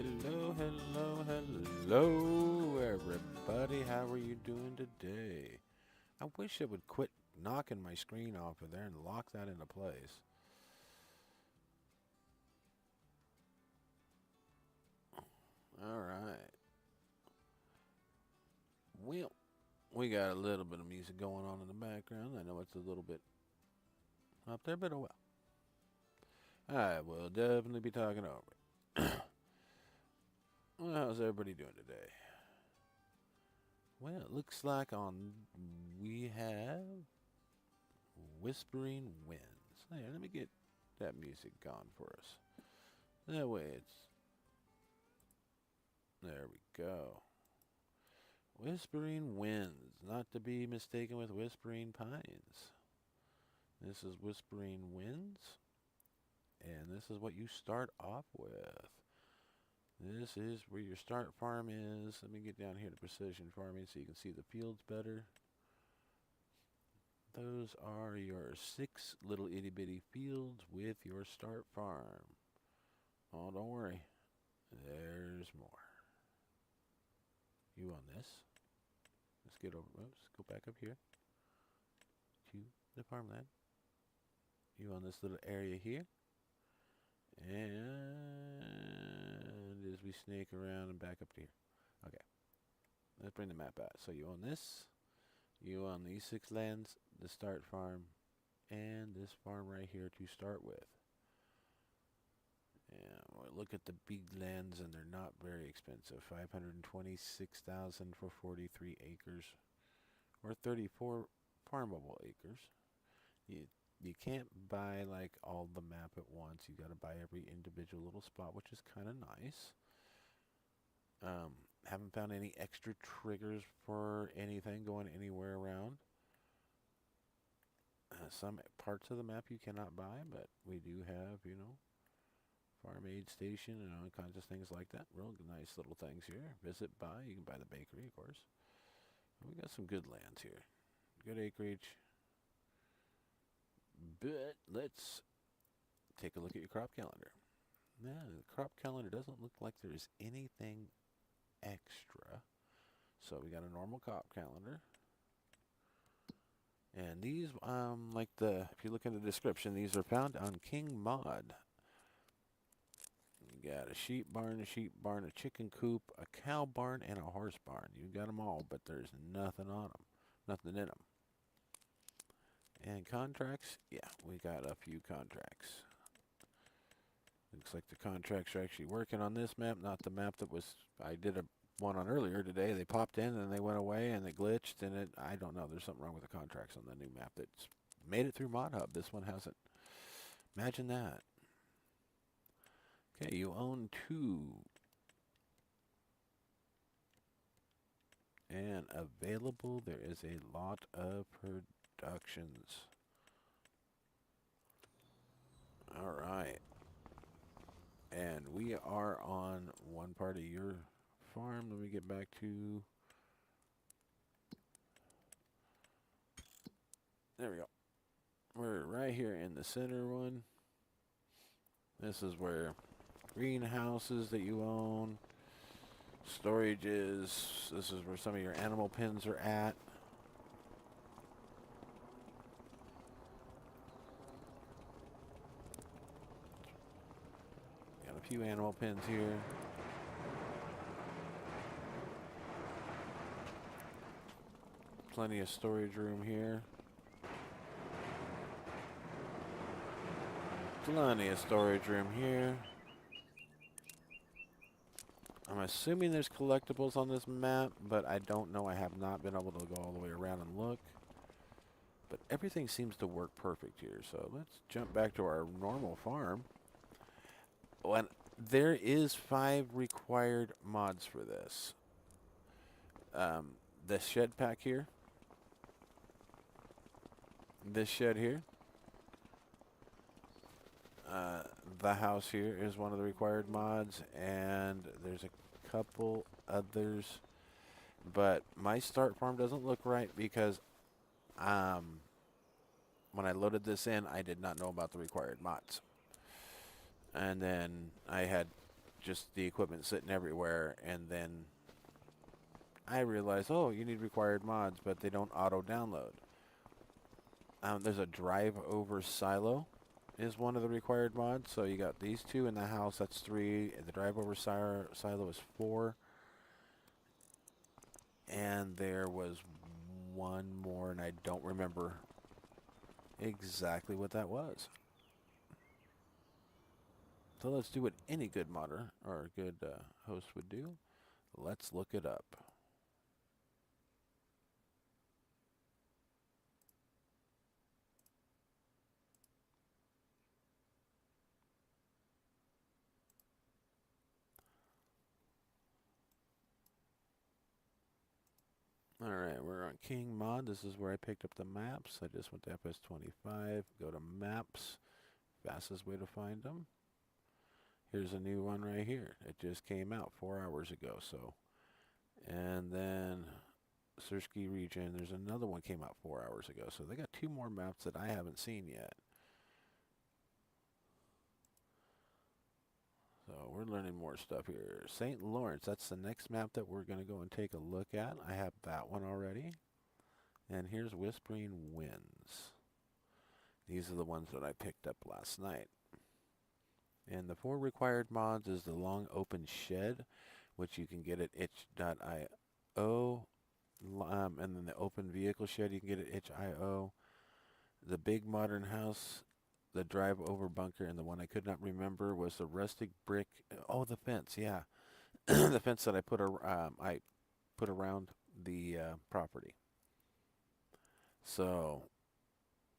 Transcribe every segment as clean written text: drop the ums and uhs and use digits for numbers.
Hello, hello, hello, everybody. How are you doing today? I wish it would quit knocking my screen off of there and lock that into place. All right. Well, we got a little bit of music going on in the background. I know it's a little bit up there, but oh well. I will definitely be talking over it. Well, how's everybody doing today? Well, it looks like we have Whispering Winds. Hey, let me get that music gone for us. That way it's... There we go. Whispering Winds, not to be mistaken with Whispering Pines. This is Whispering Winds, and this is what you start off with. This is where your start farm is. Let me get down here to precision farming so you can see the fields better. Those are your 6 little itty bitty fields with your start farm. Oh, don't worry. There's more. You on this. Let's get over. Let's go back up here to the farmland. You on this little area here. And as we snake around and back up to here. Okay. Let's bring the map out. So you own this. You own these 6 lands, the start farm, and this farm right here to start with. And we look at the big lands, and they're not very expensive. 526,000 for 43 acres, or 34 farmable acres. You can't buy like all the map at once. You got to buy every individual little spot, which is kind of nice. Haven't found any extra triggers for anything going anywhere around. Some parts of the map you cannot buy, but we do have, farm aid station and all kinds of things like that. Real nice little things here. Visit, buy. You can buy the bakery, of course. We got some good lands here. Good acreage. But let's take a look at your crop calendar. Now, the crop calendar doesn't look like there's anything extra. So we got a normal crop calendar. And these, if you look in the description, these are found on King Mod. You got a sheep barn, a chicken coop, a cow barn, and a horse barn. You got them all, but there's nothing on them. Nothing in them. And contracts, yeah, we got a few contracts. Looks like the contracts are actually working on this map, not the map that was, I did one on earlier today. They popped in and they went away and they glitched and I don't know, there's something wrong with the contracts on the new map that's made it through Mod Hub. This one hasn't. Imagine that. Okay, you own 2. And available, there is a lot of productions. Alright. And we are on one part of your farm. Let me get back to... There we go. We're right here in the center one. This is where greenhouses that you own, storages. This is where some of your animal pens are at. Got a few animal pens here. Plenty of storage room here. Plenty of storage room here. I'm assuming there's collectibles on this map, but I don't know. I have not been able to go all the way around and look. But everything seems to work perfect here. So let's jump back to our normal farm. When there is 5 required mods for this. The shed pack here. This shed here. The house here is one of the required mods, and there's a couple others, but my start farm doesn't look right because when I loaded this in, I did not know about the required mods. And then I had just the equipment sitting everywhere, and then I realized, oh, you need required mods, but they don't auto-download. There's a drive over silo is one of the required mods. So you got these two in the house, that's 3. The drive over silo is 4. And there was one more, and I don't remember exactly what that was. So let's do what any good modder or good host would do. Let's look it up. Alright, we're on King Mod. This is where I picked up the maps. I just went to FS25, go to Maps. Fastest way to find them. Here's a new one right here. It just came out 4 hours ago. So, and then Sersky region. There's another one came out 4 hours ago. So they got 2 more maps that I haven't seen yet. So we're learning more stuff here. St. Lawrence. That's the next map that we're going to go and take a look at. I have that one already. And here's Whispering Winds. These are the ones that I picked up last night. And the 4 required mods is the long open shed, which you can get at itch.io. And then the open vehicle shed you can get at itch.io. The big modern house, the drive over bunker, and the one I could not remember was the rustic brick. Oh, the fence, yeah. The fence that I put around the property. So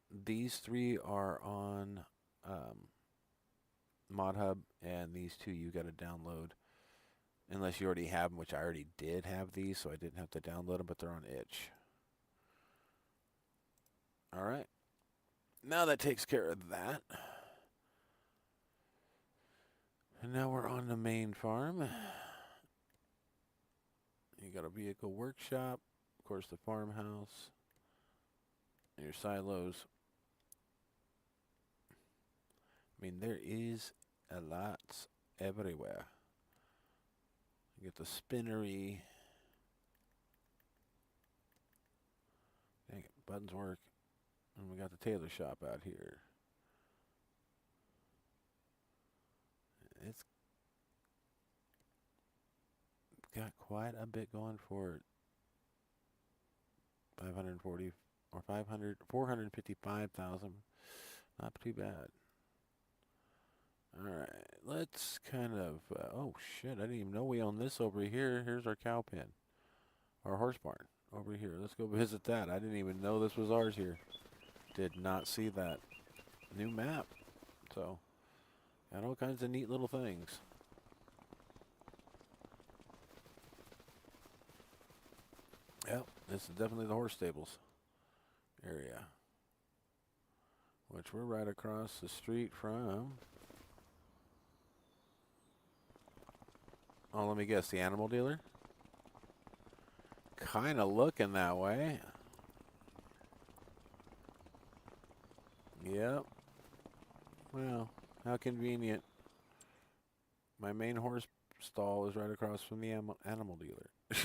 these 3 are on ModHub, and these 2 you got to download unless you already have them, which I already did have these, so I didn't have to download them, but they're on itch. All right, now that takes care of that. And now we're on the main farm. You got a vehicle workshop, of course the farmhouse, and your silos. I mean, there is a lot everywhere. You get the spinnery. Dang it, buttons work. And we got the tailor shop out here. It's got quite a bit going for it. 540 or 500, 455,000. Not too bad. Alright, let's kind of, oh shit, I didn't even know we own this over here. Here's our cow pen. Our horse barn over here. Let's go visit that. I didn't even know this was ours here. Did not see that. New map. So, got all kinds of neat little things. Yep, this is definitely the horse stables area. Which we're right across the street from. Oh, let me guess, the animal dealer? Kind of looking that way. Yep. Well, how convenient. My main horse stall is right across from the animal dealer. We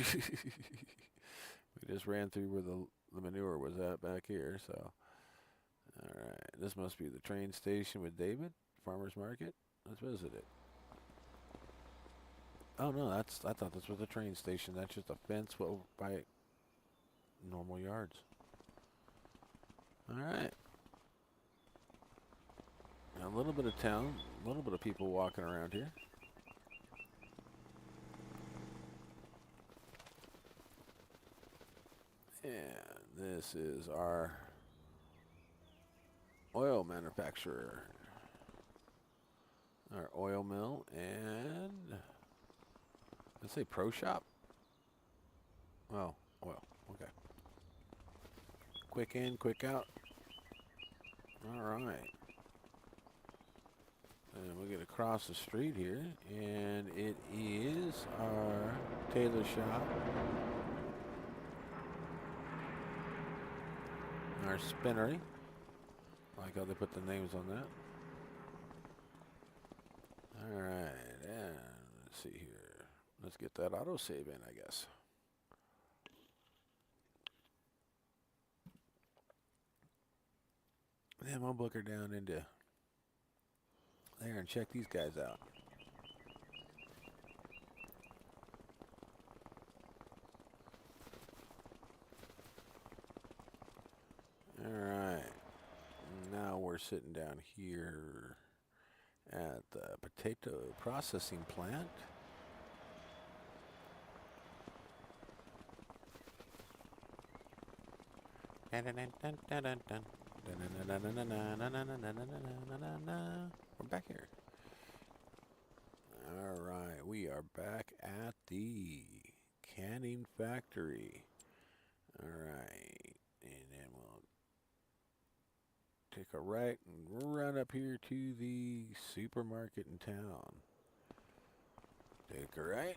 just ran through where the manure was at back here, so. Alright, this must be the train station with David. Farmer's Market. Let's visit it. Oh no, I thought this was a train station. That's just a fence by normal yards. Alright. A little bit of town, a little bit of people walking around here. And this is our oil manufacturer. Our oil mill, and let's say pro shop. Oh, oil. Okay. Quick in, quick out. All right. And we get across the street here, and it is our tailor shop. Our spinnery. I like how they put the names on that. Alright, and Let's see here. Let's get that autosave in, I guess. Then we'll book her down into there and check these guys out. Alright. Now we're sitting down here at the potato processing plant. We're back here. Alright, we are back at the canning factory. Alright, and then we'll take a right and run up here to the supermarket in town. Take a right.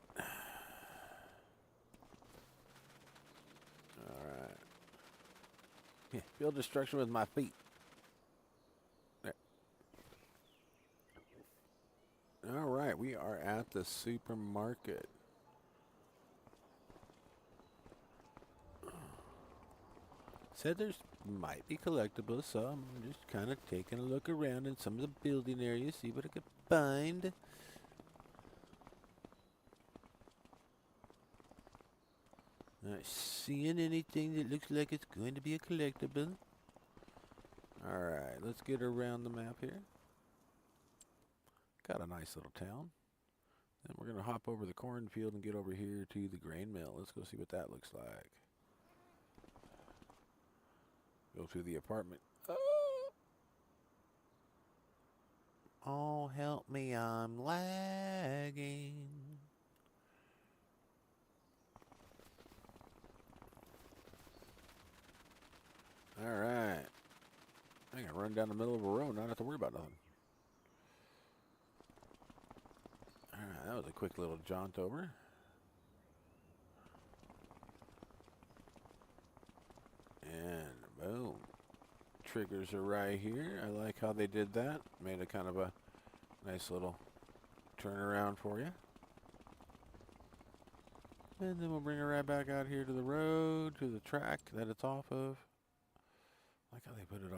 Alright. Build destruction with my feet. There. Alright, we are at the supermarket. Said there's might be collectibles, so I'm just kind of taking a look around in some of the building areas, see what I could find. Not seeing anything that looks like it's going to be a collectible. Alright, let's get around the map here. Got a nice little town. Then we're going to hop over the cornfield and get over here to the grain mill. Let's go see what that looks like. Go through the apartment. Oh, help me, I'm lagging. Alright. I can run down the middle of a road, not have to worry about nothing. Alright, that was a quick little jaunt over. And boom. Triggers are right here. I like how they did that. Made a kind of a nice little turnaround for you. And then we'll bring it right back out here to the road, to the track that it's off of. I like how they put it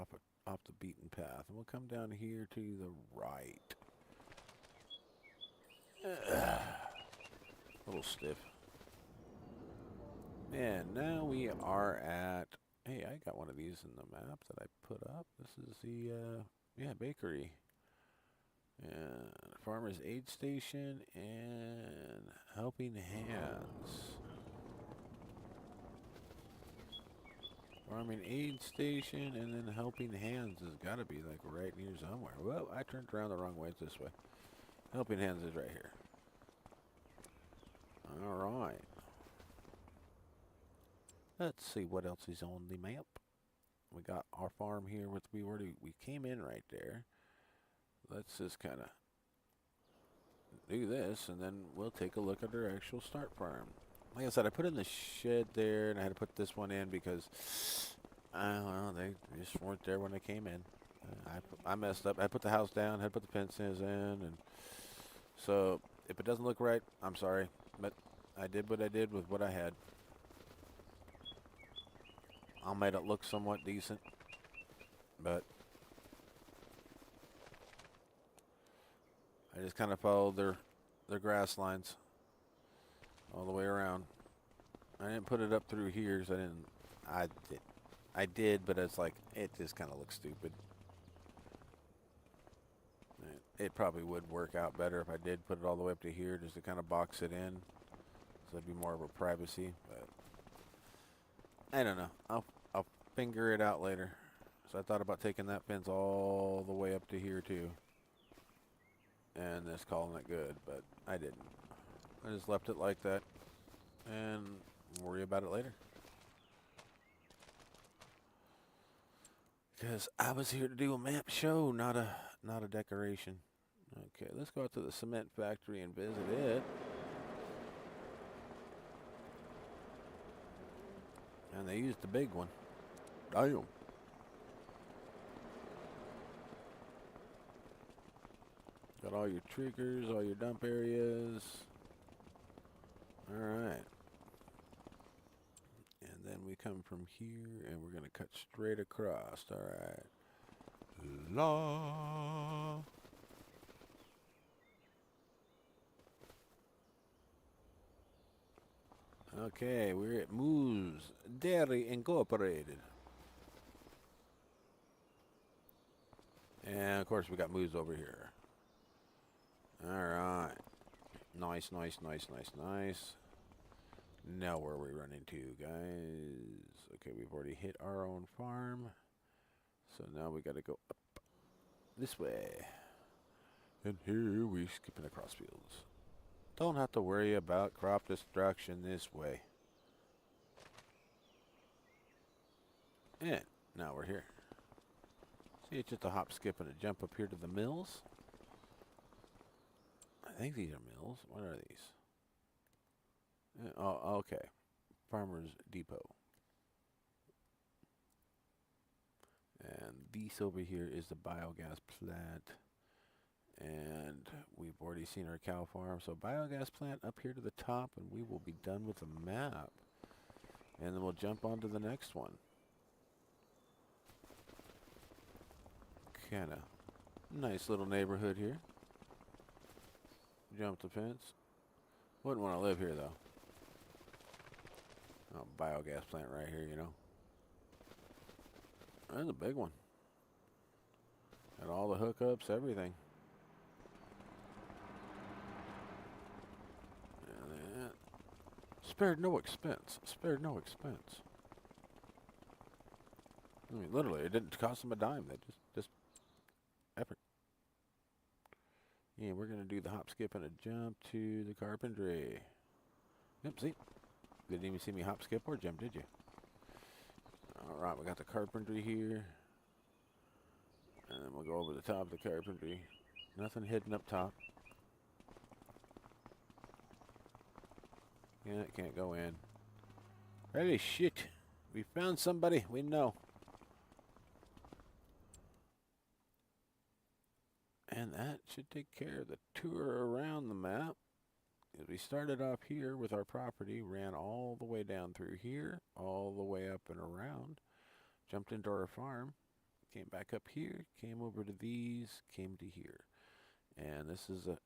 off the beaten path. And we'll come down here to the right. A little stiff. And now we are at... Hey, I got one of these in the map that I put up. This is the, bakery. And Farmer's Aid Station and Helping Hands. Farming Aid Station and then Helping Hands has got to be like right near somewhere. Well, I turned around the wrong way. It's this way. Helping Hands is right here. Alright. Let's see what else is on the map. We got our farm here, which we came in right there. Let's just kind of do this, and then we'll take a look at our actual start farm. Like I said, I put in the shed there, and I had to put this one in because, I don't know, they just weren't there when they came in. I messed up. I put the house down, had to put the fences in, and so if it doesn't look right, I'm sorry, but I did what I did with what I had. I made it look somewhat decent, but I just kind of followed their grass lines all the way around. I didn't put it up through here, so I did, but it's like, it just kind of looks stupid. It probably would work out better if I did put it all the way up to here, just to kind of box it in, so it'd be more of a privacy, but I don't know. I'll figure it out later. So I thought about taking that fence all the way up to here too, and just calling it good, but I didn't. I just left it like that and worry about it later. Because I was here to do a map show, not a decoration. Okay, let's go out to the cement factory and visit it. And they used the big one. Damn. Got all your triggers, all your dump areas. Alright. And then we come from here and we're going to cut straight across. Alright. La. Okay, we're at Moose Dairy Incorporated. And of course we got Moose over here. Alright. Nice, nice, nice, nice, nice. Now where are we running to, guys? Okay, we've already hit our own farm. So now we gotta go up this way. And here we skipping across fields. Don't have to worry about crop destruction this way. And now we're here. See, it's just a hop, skip, and a jump up here to the mills. I think these are mills. What are these? Oh, okay. Farmer's Depot. And this over here is the biogas plant. And we've already seen our cow farm. So biogas plant up here to the top, and we will be done with the map. And then we'll jump on to the next one. Kinda nice little neighborhood here. Jump the fence. Wouldn't want to live here though. Oh, biogas plant right here, you know. That's a big one. And all the hookups, everything. And then, spared no expense. Spared no expense. I mean, literally, it didn't cost them a dime. They just effort. Yeah, we're gonna do the hop, skip, and a jump to the carpentry. Yep, see? Didn't even see me hop, skip, or jump, did you? Alright, we got the carpentry here. And then we'll go over the top of the carpentry. Nothing hidden up top. Yeah, it can't go in. Holy shit. We found somebody we know. And that should take care of the tour around the map. We started off here with our property, ran all the way down through here, all the way up and around, jumped into our farm, came back up here, came over to these, came to here. And this is the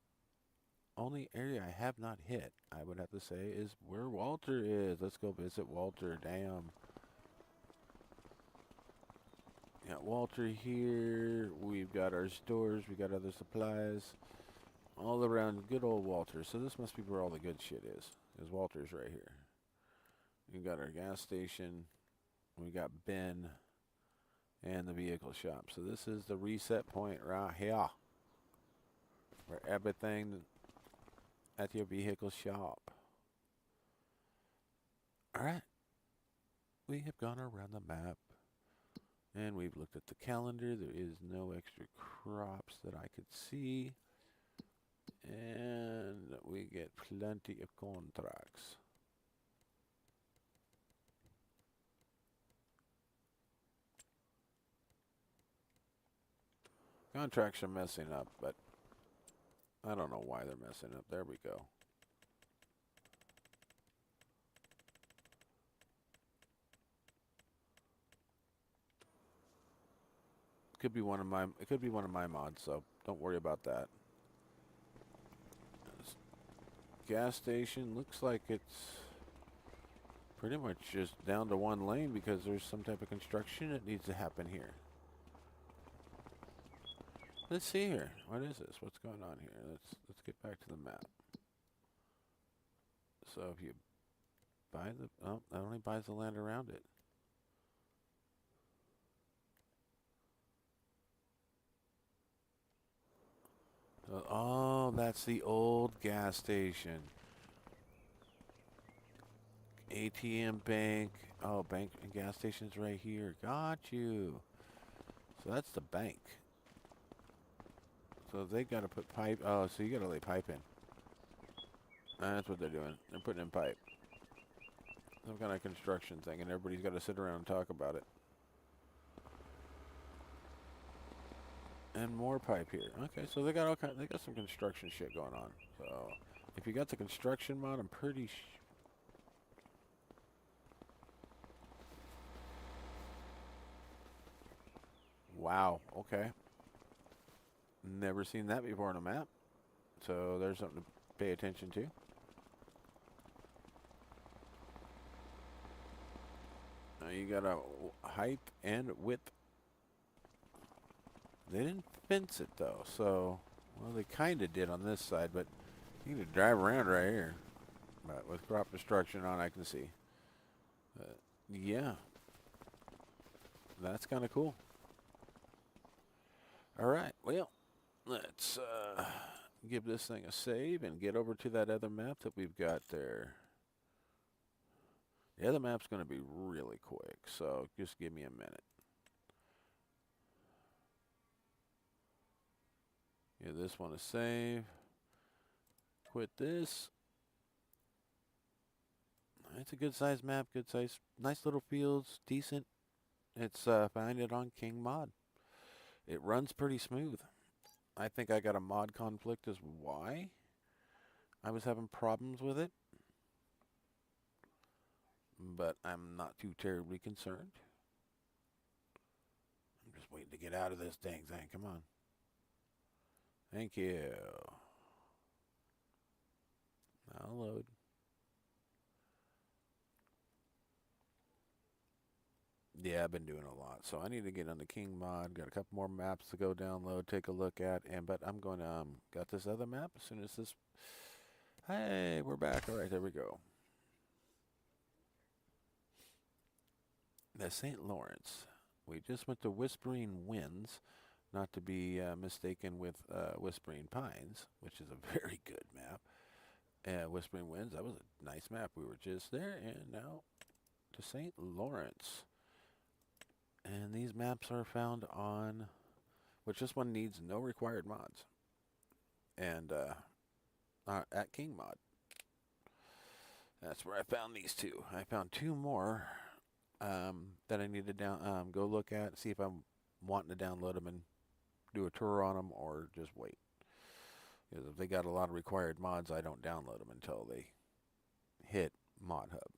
only area I have not hit, I would have to say, is where Walter is. Let's go visit Walter. Damn. Got Walter here. We've got our stores. We got other supplies. All around good old Walter. So this must be where all the good shit is. Because Walter's right here. We got our gas station. We got Ben. And the vehicle shop. So this is the reset point right here. Where everything at your vehicle shop. Alright. We have gone around the map. And we've looked at the calendar. There is no extra crops that I could see. And we get plenty of contracts. Contracts are messing up, but I don't know why they're messing up. There we go. It could be one of my mods, so don't worry about that. Gas station looks like it's pretty much just down to one lane because there's some type of construction that needs to happen here. Let's see here. What is this? What's going on here? Let's get back to the map. So if you buy that only buys the land around it. Oh, that's the old gas station. ATM bank. Oh, bank and gas station's right here. Got you. So that's the bank. So they got to put pipe. Oh, so you got to lay pipe in. That's what they're doing. They're putting in pipe. Some kind of construction thing, and everybody's got to sit around and talk about it. And more pipe here. Okay, so they got all kind. They got some construction shit going on. So if you got the construction mod, I'm pretty. Wow. Okay. Never seen that before on a map. So there's something to pay attention to. Now you got a height and width. They didn't fence it though, so well they kind of did on this side, but you can drive around right here. But with crop destruction on, I can see. Yeah, that's kind of cool. All right, well, let's give this thing a save and get over to that other map that we've got there. The other map's going to be really quick, so just give me a minute. Give this one a save. Quit this. It's a good size map, good size, nice little fields, decent. It's find it on King Mod. It runs pretty smooth. I think I got a mod conflict as why I was having problems with it. But I'm not too terribly concerned. I'm just waiting to get out of this dang thing. Come on. Thank you. I'll load. Yeah, I've been doing a lot, so I need to get on the King mod. Got a couple more maps to go download, take a look at, but I'm going to got this other map as soon as this. Hey, we're back. All right, there we go. The St. Lawrence. We just went to Whispering Winds, not to be mistaken with Whispering Pines, which is a very good map. Whispering Winds, that was a nice map. We were just there, and now to St. Lawrence. And these maps are found on, which this one needs no required mods. And at King Mod. That's where I found these two. I found two more that I need to go look at, see if I'm wanting to download them and do a tour on them or just wait. Because if they got a lot of required mods, I don't download them until they hit Mod Hub.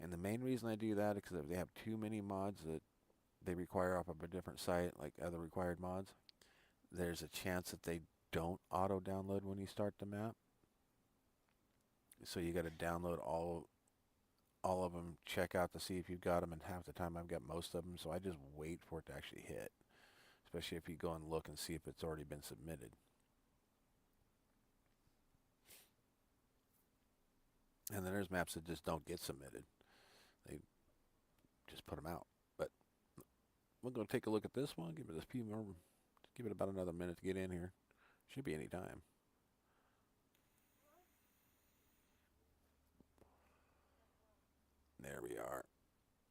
And the main reason I do that is because if they have too many mods that they require off of a different site, like other required mods, there's a chance that they don't auto-download when you start the map. So you got to download all of them, check out to see if you've got them, and half the time I've got most of them, so I just wait for it to actually hit. Especially if you go and look and see if it's already been submitted. And then there's maps that just don't get submitted. They just put them out. But we're going to take a look at this one. Give it a few more. Give it about another minute to get in here. Should be any time. There we are.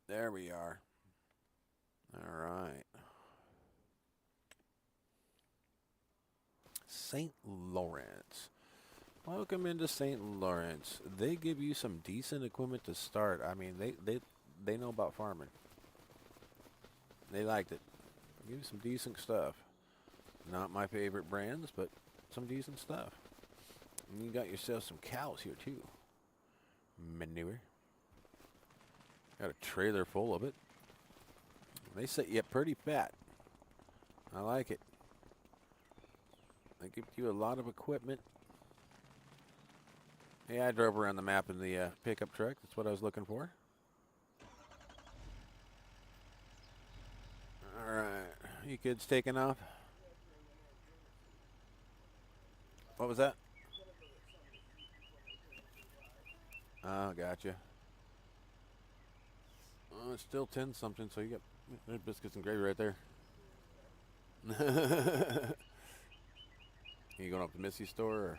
There we are. All right. St. Lawrence. Welcome into St. Lawrence. They give you some decent equipment to start. I mean, they know about farming. They liked it. They give you some decent stuff. Not my favorite brands, but some decent stuff. And you got yourself some cows here too. Manure. Got a trailer full of it. They set you up pretty fat. I like it. They give you a lot of equipment. Yeah, I drove around the map in the pickup truck. That's what I was looking for. All right. You kids taking off? What was that? Oh, gotcha. Oh, it's still 10 something, so you got there's biscuits and gravy right there. You going up to Missy's store or?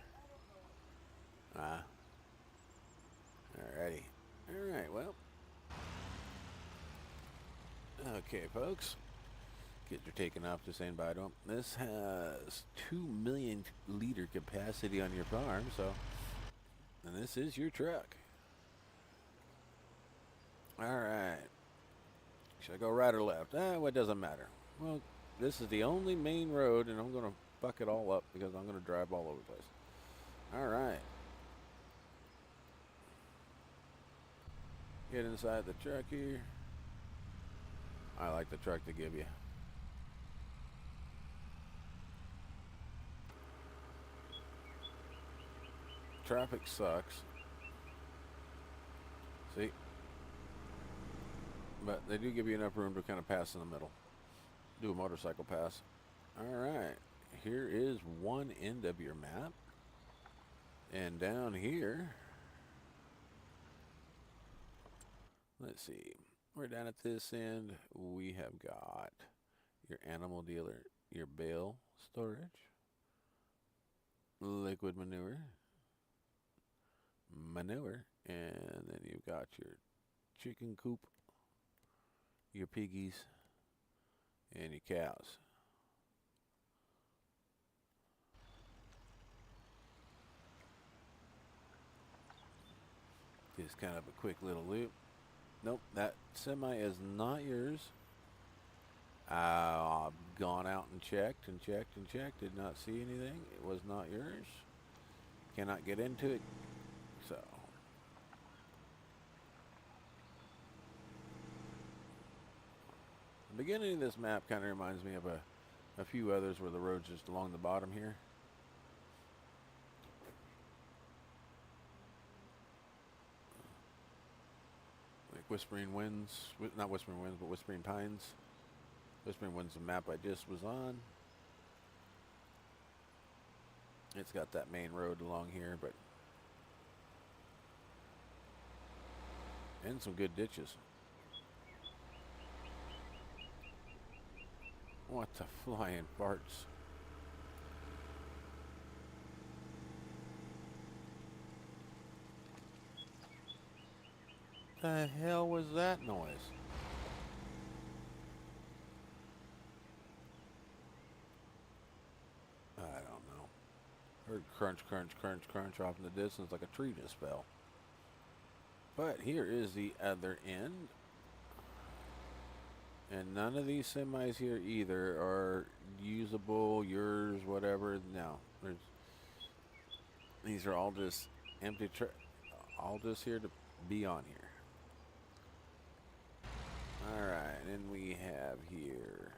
Alrighty. Alright, well. Okay, folks. Kids are taking off to saying bye to them. This has 2 million liter capacity on your farm, so. And this is your truck. Alright. Should I go right or left? Well, it doesn't matter. Well, this is the only main road, and I'm going to fuck it all up because I'm going to drive all over the place. All right. Get inside the truck here. I like the truck to give you. Traffic sucks. See? But they do give you enough room to kind of pass in the middle. Do a motorcycle pass. Alright. Here is one end of your map. And down here, let's see. We're down at this end. We have got your animal dealer, your bale storage, liquid manure, and then you've got your chicken coop, your piggies, and your cows. Just kind of a quick little loop. Nope, that semi is not yours. I've gone out and checked and checked and checked. Did not see anything. It was not yours. Cannot get into it. So. The beginning of this map kind of reminds me of a few others where the road's just along the bottom here. Like Whispering Winds, not Whispering Winds, but Whispering Pines. Whispering Winds, the map I just was on. It's got that main road along here, but and some good ditches. What the flying farts? The hell was that noise? I don't know. Heard crunch, crunch, crunch, crunch off in the distance like a tree just fell. But here is the other end. And none of these semis here either are usable, yours, whatever. No. These are all just empty, all just here to be on here. Alright, and we have here.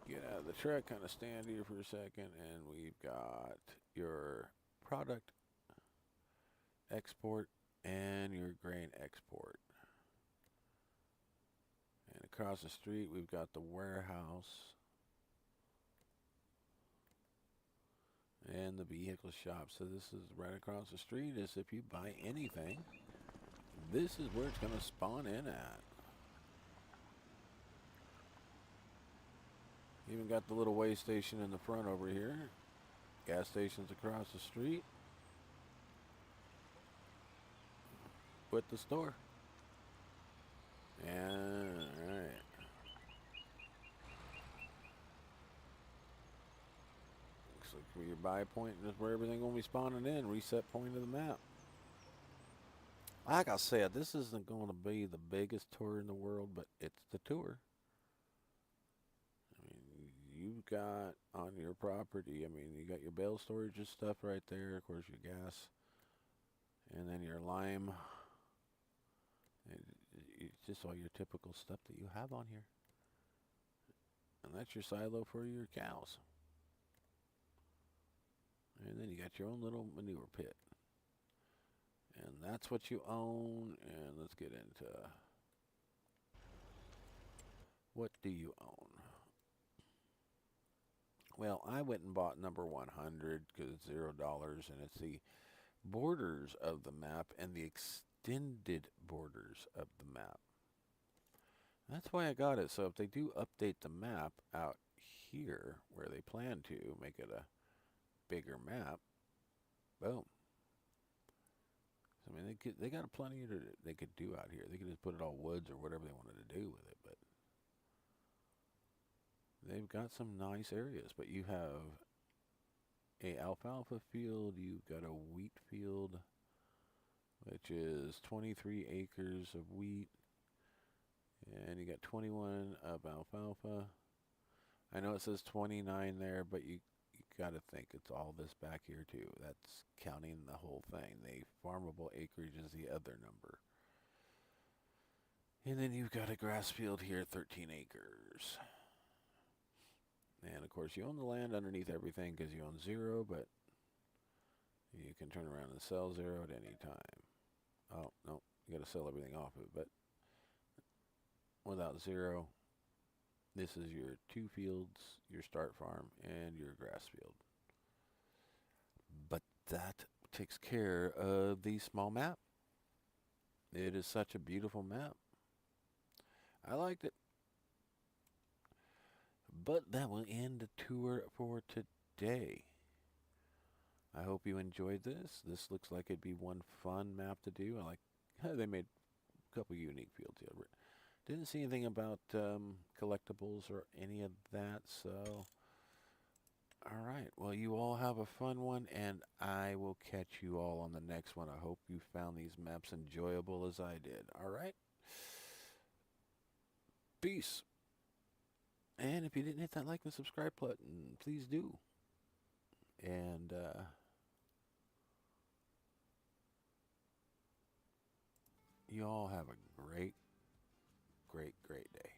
Get out of the truck, kind of stand here for a second, and we've got your product export and your grain export. And across the street, we've got the warehouse and the vehicle shop. So this is right across the street. Is if you buy anything, this is where it's going to spawn in at. Even got the little way station in the front over here. Gas stations across the street. With the store. And alright. Looks like for your buy point is where everything will be spawning in. Reset point of the map. Like I said, this isn't going to be the biggest tour in the world, but it's the tour. You've got on your property, you got your bale storage and stuff right there, of course your gas, and then your lime, and it's just all your typical stuff that you have on here. And that's your silo for your cows. And then you got your own little manure pit. And that's what you own, and let's get into what do you own? Well, I went and bought number 100 because it's $0, and it's the borders of the map and the extended borders of the map. That's why I got it. So if they do update the map out here, where they plan to make it a bigger map, boom. They got plenty that they could do out here. They could just put it all woods or whatever they wanted to do with it, but they've got some nice areas. But you have a alfalfa field, you've got a wheat field, which is 23 acres of wheat, got 21 of alfalfa. I know it says 29 there, but you got to think it's all this back here too. That's counting the whole thing. The farmable acreage is the other number. And then you've got a grass field here, 13 acres. And of course you own the land underneath everything because you own 0, but you can turn around and sell 0 at any time. Oh, no, you got to sell everything off of it, but without 0, this is your 2 fields, your start farm, and your grass field. But that takes care of the small map. It is such a beautiful map. I liked it. But that will end the tour for today. I hope you enjoyed this. This looks like it'd be one fun map to do. I like they made a couple unique fields here. Didn't see anything about collectibles or any of that, so all right. Well, you all have a fun one, and I will catch you all on the next one. I hope you found these maps enjoyable as I did. All right? Peace. And if you didn't hit that like and subscribe button, please do. And you all have a great, great, great day.